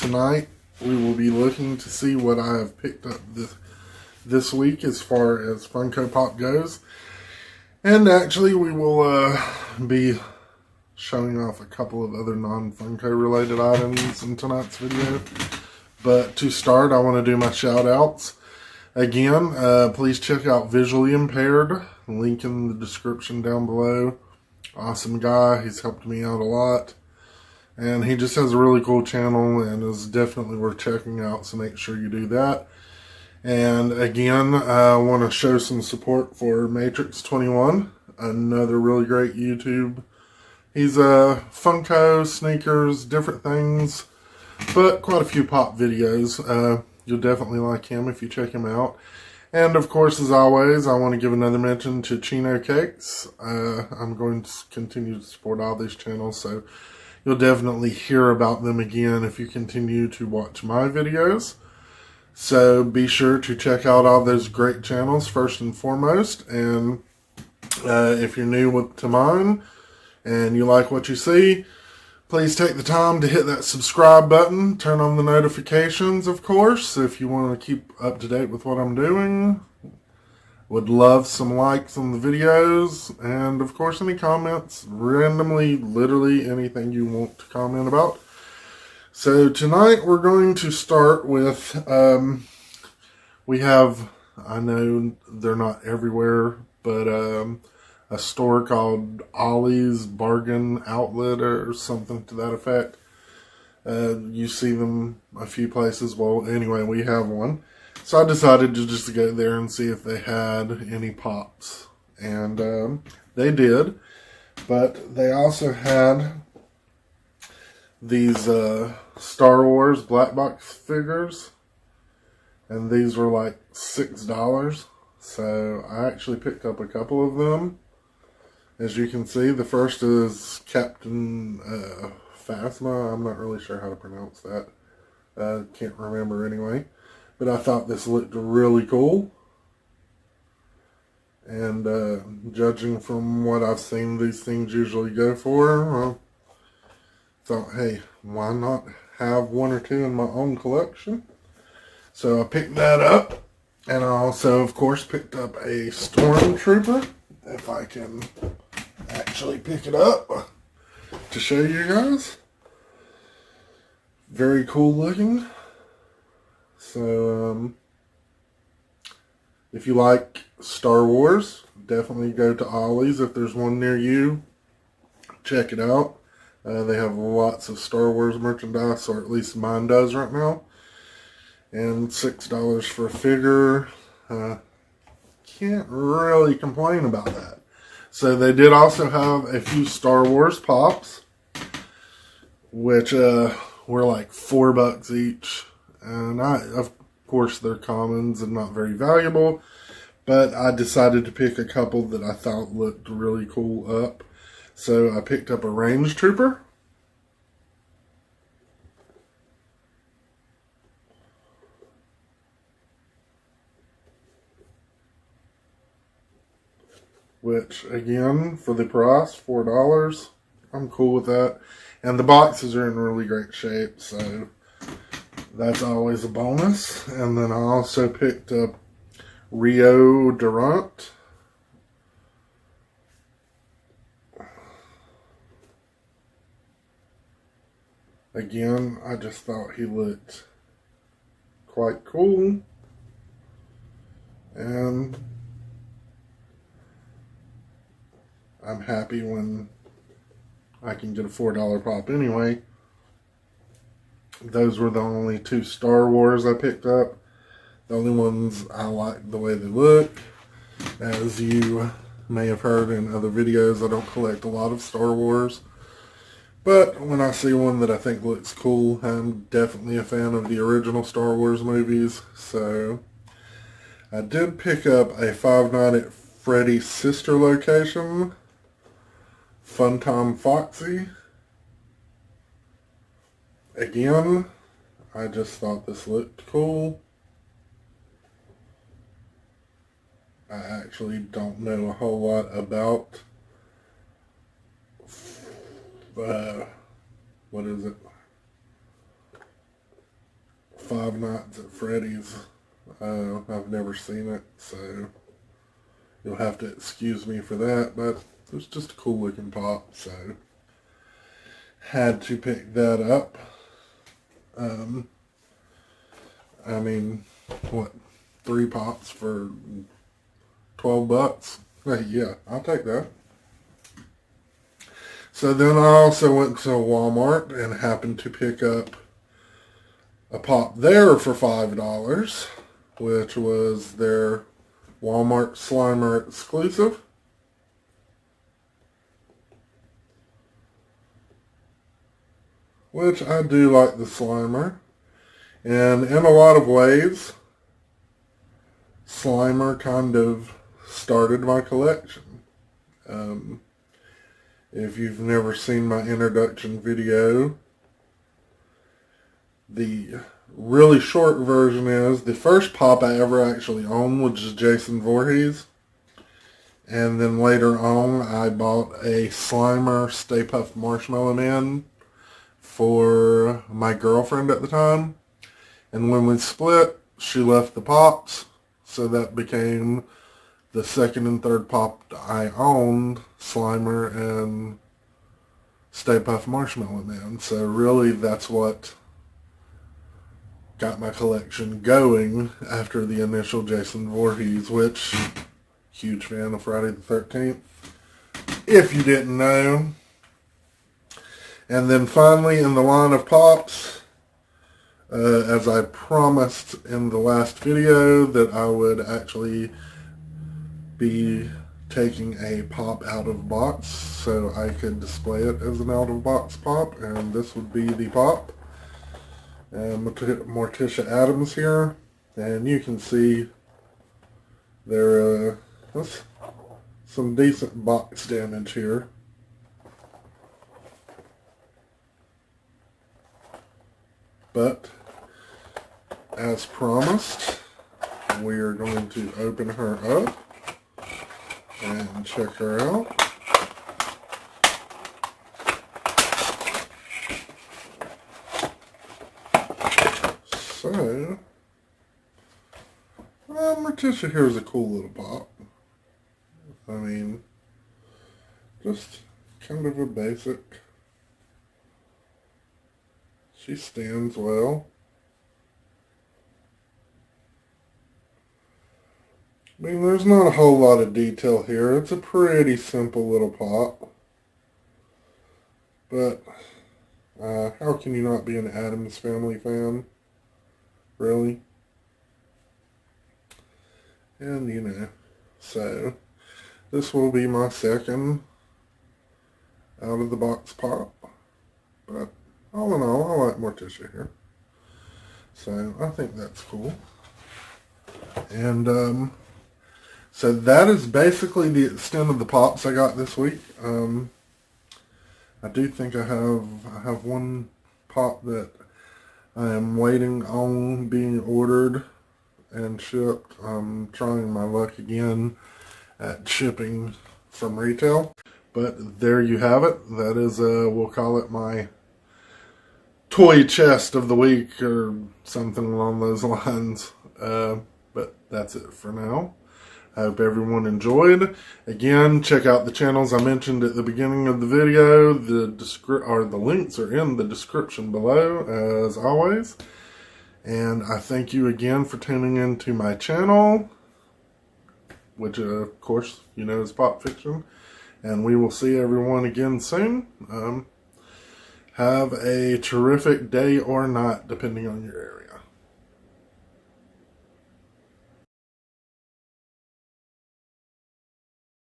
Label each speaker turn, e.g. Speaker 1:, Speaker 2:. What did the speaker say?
Speaker 1: tonight we will be looking to see what I have picked up this week as far as Funko Pop goes. And actually we will be showing off a couple of other non-Funko related items in tonight's video. But to start, I want to do my shout outs. Again, please check out Visually Impaired, link in the description down below. Awesome guy, he's helped me out a lot. And he just has a really cool channel and is definitely worth checking out, so make sure you do that. And again, I want to show some support for Matrix21, another really great YouTube. He's Funko, sneakers, different things, but quite a few pop videos. You'll definitely like him if you check him out. And of course, as always, I want to give another mention to ChinoCakes. I'm going to continue to support all these channels, so you'll definitely hear about them again if you continue to watch my videos. So be sure to check out all those great channels first and foremost. And if you're new to mine and you like what you see, please take the time to hit that subscribe button. Turn on the notifications, of course, if you want to keep up to date with what I'm doing. Would love some likes on the videos. And, of course, any comments. Randomly, literally anything you want to comment about. So, tonight we're going to start with, we have, I know they're not everywhere, but a store called Ollies Bargain Outlet or something to that effect. You see them a few places. Well, anyway, we have one. So I decided to just go there and see if they had any pops. And they did. But they also had these Star Wars black box figures. And these were like $6. So I actually picked up a couple of them. As you can see, the first is Captain Phasma. I'm not really sure how to pronounce that. Can't remember anyway. But I thought this looked really cool. And judging from what I've seen these things usually go for, well, thought, hey, why not have one or two in my own collection? So I picked that up. And I also, of course, picked up a Stormtrooper. If I can actually pick it up to show you guys. Very cool looking. So, if you like Star Wars, definitely go to Ollies if there's one near you. Check it out. They have lots of Star Wars merchandise, or at least mine does right now. And $6 for a figure. Can't really complain about that. So they did also have a few Star Wars pops, which were like $4 each. And of course, they're commons and not very valuable. But I decided to pick a couple that I thought looked really cool up. So I picked up a Range Trooper. Which, again, for the price, $4, I'm cool with that. And the boxes are in really great shape, so that's always a bonus. And then I also picked up Rio Durant. Again, I just thought he looked quite cool. And I'm happy when I can get a $4 pop anyway. Those were the only two Star Wars I picked up. The only ones I like the way they look. As you may have heard in other videos, I don't collect a lot of Star Wars. But when I see one that I think looks cool, I'm definitely a fan of the original Star Wars movies. So I did pick up a 5 Nights at Freddys sister location. Fun Time Foxy. Again, I just thought this looked cool. I actually don't know a whole lot about what is it? Five Nights at Freddys. I've never seen it, so you'll have to excuse me for that, but it was just a cool looking pop, so had to pick that up. I mean, what, 3 pops for $12? Yeah, I'll take that. So then I also went to Walmart and happened to pick up a pop there for $5, which was their Walmart Slimer exclusive. Which I do like the Slimer. And in a lot of ways, Slimer kind of started my collection. If you've never seen my introduction video, the really short version is the first pop I ever actually owned was just Jason Voorhees. And then later on, I bought a Slimer Stay Puft Marshmallow Man for my girlfriend at the time. And when we split, she left the pops. So that became the second and third pop I owned, Slimer and Stay Puft Marshmallow Man. So really that's what got my collection going after the initial Jason Voorhees, which, huge fan of Friday the 13th, if you didn't know. And then finally in the line of pops, as I promised in the last video that I would actually be taking a pop out of box so I could display it as an out of box pop, and this would be the pop. And Morticia Adams here, and you can see there's some decent box damage here. But as promised, we are going to open her up and check her out. So, Morticia here is a cool little pop. I mean, just kind of a basic. She stands well. I mean, there's not a whole lot of detail here. It's a pretty simple little pop. But, how can you not be an Addams Family fan? Really? And, you know, so this will be my second out of the box pop. But all in all, I like Morticia here. So I think that's cool. And so that is basically the extent of the pops I got this week. I do think I have one pop that I am waiting on being ordered and shipped. I'm trying my luck again at shipping from retail. But there you have it. That is, we'll call it my toy chest of the week or something along those lines. But that's it for now. I hope everyone enjoyed. Again, check out the channels I mentioned at the beginning of the video. The links are in the description below, as always. And I thank you again for tuning into my channel, which, of course, you know is Pop Fiction. And we will see everyone again soon. Have a terrific day or night, depending on your area.